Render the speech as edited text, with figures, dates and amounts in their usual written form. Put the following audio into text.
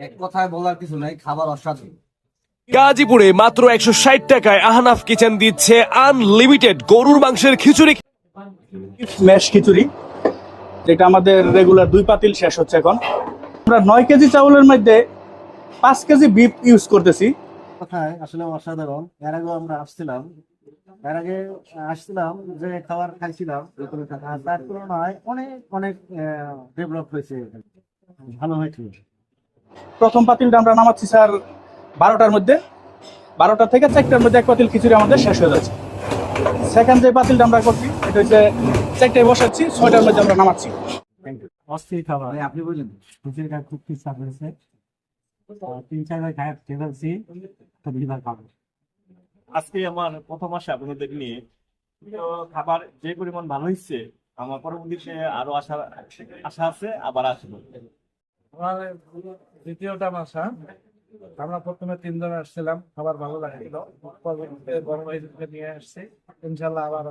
এক কথায় বলার কিছু নাই, খাবার অসাধারণ। গাজীপুরে মাত্র 160 টাকায় আহনাফ কিচেন দিচ্ছে আনলিমিটেড গরুর মাংসের খিচুড়ি। ম্যাশ খিচুড়ি, যেটা আমাদের রেগুলার 2 পাতিল শেষ হচ্ছে এখন। আমরা 9 কেজি চাউলের মধ্যে 5 কেজি বিফ ইউজ করতেছি। কথায় আসলে অসাধারণ। এর আগে আমরা আসছিলাম যে খাবার খাইছিলাম, আর তার তুলনায় অনেক অনেক ডেভেলপ হয়েছে, ভালো হয়েছে। প্রথম পাতিলটা আমরা নামাচ্ছি স্যার 12টার মধ্যে, 12টা থেকে 4টার মধ্যে এক পাতিল খিচুড়ি আমাদের শেষ হয়ে যাচ্ছে। সেকেন্ড যে পাতিলটা আমরা করছি এটা হচ্ছে 4টায় বসাচ্ছি, 6টার মধ্যে আমরা নামাচ্ছি। অস্থির খাবার, আপনি বললেন খিচুড়িটা খুব ইচ্ছা করেছে, 3-4 খাই খেয়ে ফেলছি, তো লিভার খাবো। আজকে আমার প্রথম আসা আপনাদের নিয়ে, তো খাবার যে পরিমাণ ভালো হচ্ছে, আমার পরবর্তীতে আরো আশা আছে, আবার আসবো। আমার দ্বিতীয়টা মাসা। আমরা প্রথমে 3 জন আসছিলাম, খাবার ভালো লাগছিল, পরবর্তীতে বড় ভাইদেরকে নিয়ে আসছি, ইনশাল্লাহ আবার